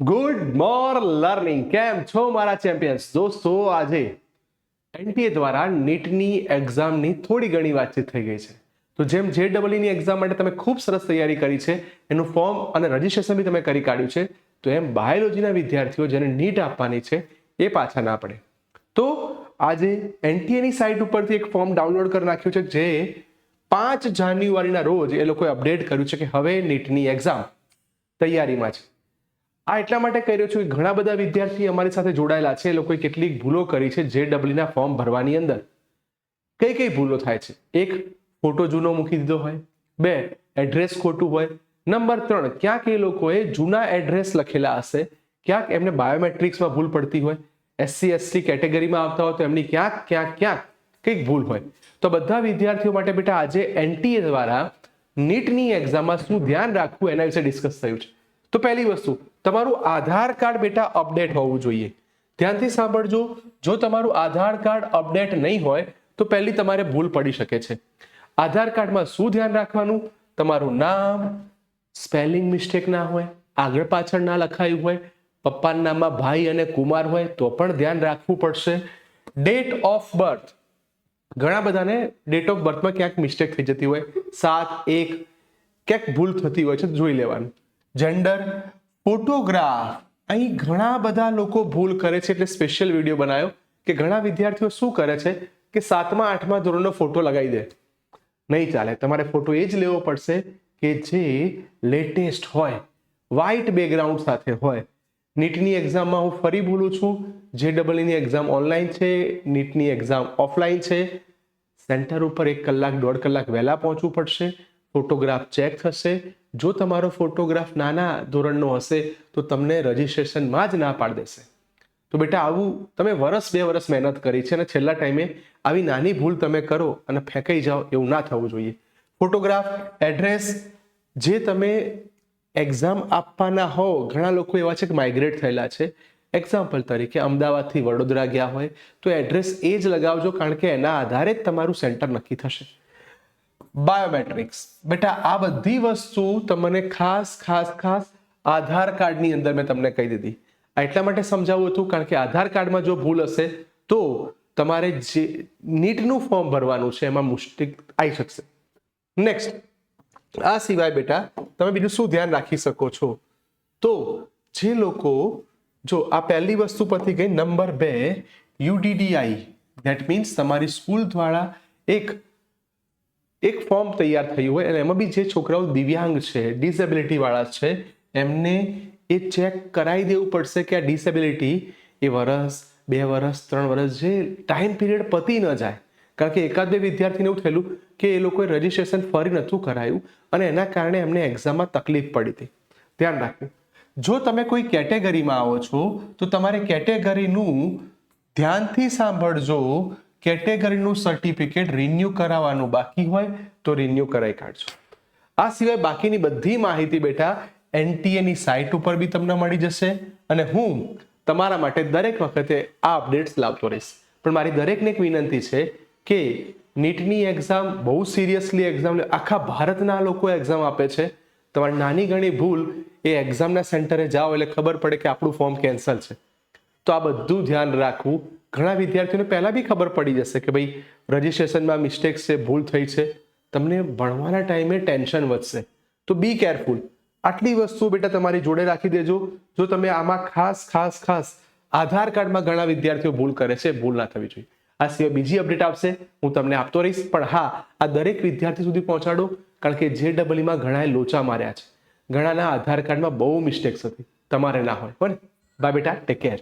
Good morning learning કેમ છો મારા ચેમ્પિયન્સ દોસ્તો? આજે એનટીએ દ્વારા નીટની એક્ઝામની થોડી ઘણી વાતચીત થઈ ગઈ છે. તો જેમ JEE એક્ઝામ માટે તમે ખૂબ સરસ તૈયારી કરી છે, એનું ફોર્મ અને રજીસ્ટ્રેશન બી તમે કરી કાઢ્યું છે, તો એમ બાયોલોજીના વિદ્યાર્થીઓ જેને નીટ આપવાની છે એ પાછા ના પડે. તો આજે એનટીએની સાઇટ ઉપરથી એક ફોર્મ ડાઉનલોડ કરી નાખ્યું છે, જે 5 જાન્યુઆરીના રોજ એ લોકોએ અપડેટ કર્યું છે કે હવે નીટની એક્ઝામ તૈયારીમાં છે. આ એટલા માટે કહી રહ્યો છું કે ઘણા બધા વિદ્યાર્થી અમારી સાથે જોડાયેલા છે. એ લોકોએ કેટલીક ભૂલો કરી છે JEE ના ફોર્મ ભરવાની અંદર. કઈ કઈ ભૂલો થાય છે? 1, ફોટો જૂનો મૂકી દીધો હોય. 2, એડ્રેસ ખોટું હોય. નંબર 3, ક્યાંક એ લોકોએ જૂના એડ્રેસ લખેલા હશે, ક્યાંક એમને બાયોમેટ્રિક્સમાં ભૂલ પડતી હોય, SC/ST કેટેગરીમાં આવતા હોય તો એમની ક્યાંક કંઈક ભૂલ હોય. તો બધા વિદ્યાર્થીઓ માટે બેટા આજે એનટીએ દ્વારા નીટની એક્ઝામમાં શું ધ્યાન રાખવું એના વિશે ડિસ્કસ થયું છે. તો પહેલી વસ્તુ, તમારું આધાર કાર્ડ બેટા અપડેટ હોવું જોઈએ. ધ્યાનથી સાંભળજો, જો તમારું આધાર કાર્ડ અપડેટ નહીં હોય તો પહેલી તમારે ભૂલ પડી શકે છે. આધાર કાર્ડમાં શું ધ્યાન રાખવાનું? તમારું નામ સ્પેલિંગ મિસ્ટેક ના હોય, આગળ પાછળ ના લખાયું હોય, પપ્પાના નામમાં ભાઈ અને કુમાર હોય તો પણ ધ્યાન રાખવું પડશે. ડેટ ઓફ બર્થ, ઘણા બધાને ડેટ ઓફ બર્થમાં ક્યાંક મિસ્ટેક થઈ જતી હોય, 7-1 ક્યાંક ભૂલ થતી હોય છે, જોઈ લેવાનું. જેન્ડર, ફોટોગ્રાફ, અહીં ઘણા બધા લોકો ભૂલ કરે છે, એટલે સ્પેશિયલ વિડીયો બનાવ્યો કે ઘણા વિદ્યાર્થીઓ શું કરે છે કે 7મા 8મા ધોરણનો ફોટો લગાવી દે. નહીં ચાલે, તમારે ફોટો એ જ લેવો પડશે કે જે લેટેસ્ટ હોય, વ્હાઇટ બેકગ્રાઉન્ડ સાથે હોય. નીટની એક્ઝામમાં હું ફરી બોલું છું, JEE એક્ઝામ ઓનલાઈન છે, નીટની એક્ઝામ ઓફલાઈન છે. સેન્ટર ઉપર 1 કલાક 1.5 કલાક વહેલા પહોંચવું પડશે. ફોટોગ્રાફ ચેક થશે. જો તમારો ફોટોગ્રાફ નાના ધોરણનો હશે તો તમને રજીસ્ટ્રેશનમાં જ ના પાડી દેશે. તો બેટા આવું તમે 1-2 વર્ષ મહેનત કરી છે અને છેલ્લા ટાઈમે આવી નાની ભૂલ તમે કરો અને ફેંકાઈ જાઓ, એવું ના થવું જોઈએ. ફોટોગ્રાફ, એડ્રેસ, જે તમે એક્ઝામ આપવાના હો, ઘણા લોકો એવા છે કે માઇગ્રેટ થયેલા છે, એક્ઝામ્પલ તરીકે અમદાવાદથી વડોદરા ગયા હોય તો એડ્રેસ એ જ લગાવજો, કારણ કે એના આધારે જ તમારું સેન્ટર નક્કી થશે. બાયોમેટ્રિક્સ, બેટા આ બધી વસ્તુ તમને ખાસ આધાર કાર્ડની અંદર મેં તમને કહી દીધી. આ એટલા માટે સમજાવું હતું કારણ કે આધાર કાર્ડમાં જો ભૂલ હશે તો તમારે જે નીટનું ફોર્મ ભરવાનું છે એમાં મુશ્કેલ આવી શકશે. નેક્સ્ટ, આ સિવાય બેટા તમે બીજું શું ધ્યાન રાખી શકો છો? તો જે લોકો, જો આ પહેલી વસ્તુ પરથી ગઈ. નંબર 2, UDDI, ધેટ મીન્સ તમારી સ્કૂલ દ્વારા એક ફોર્મ તૈયાર થયું હોય અને એમાં બી જે છોકરાઓ દિવ્યાંગ છે, ડિસેબિલિટી વાળા છે, એમને એ ચેક કરાવી દેવું પડશે કે આ ડિસેબિલિટી એ 1, 2 વર્ષ, 3 વર્ષ જે ટાઈમ પીરિયડ પતી ન જાય. કારણ કે 1-2 વિદ્યાર્થીને એવું થયેલું કે એ લોકોએ રજીસ્ટ્રેશન ફરી નહોતું કરાયું અને એના કારણે એમને એક્ઝામમાં તકલીફ પડી હતી. ધ્યાન રાખવું. જો તમે કોઈ કેટેગરીમાં આવો છો તો તમારે કેટેગરીનું ધ્યાનથી સાંભળજો, કેટેગરીનું સર્ટિફિકેટ રિન્યુ કરાવવાનું બાકી હોય તો રિન્યુ કરાવી કાઢજો. આ સિવાય બાકીની બધી માહિતી બેટા એનટીએની સાઇટ ઉપર બી તમને મળી જશે અને હું તમારા માટે દરેક વખતે આ અપડેટ્સ લાવતો રહીશ. પણ મારી દરેકને એક વિનંતી છે કે નીટની એક્ઝામ બહુ સિરિયસલી એક્ઝામ, આખા ભારતના લોકો એક્ઝામ આપે છે. તમારી નાની ઘણી ભૂલ એ એક્ઝામના સેન્ટરે જાઓ એટલે ખબર પડે કે આપણું ફોર્મ કેન્સલ છે. તો આ બધું ધ્યાન રાખવું. ઘણા વિદ્યાર્થીઓને પહેલા બી ખબર પડી જશે કે ભાઈ રજીસ્ટ્રેશનમાં મિસ્ટેક્સ છે, ભૂલ થઈ છે. તમને ભણવાના ટાઈમે ટેન્શન વધશે, તો બી કેરફુલ. આટલી વસ્તુઓ બેટા તમારી જોડે રાખી દેજો. જો તમે આમાં ખાસ આધાર કાર્ડમાં ઘણા વિદ્યાર્થીઓ ભૂલ કરે છે, ભૂલ ના થવી જોઈએ. આ સિવાય બીજી અપડેટ આવશે, હું તમને આપતો રહીશ. પણ હા, આ દરેક વિદ્યાર્થી સુધી પહોંચાડો, કારણ કે JEE ઘણાએ લોચા માર્યા છે. ઘણાના આધાર કાર્ડમાં બહુ મિસ્ટેક્સ હતી, તમારે ના હોય. બાય બેટા, ટેક કેર.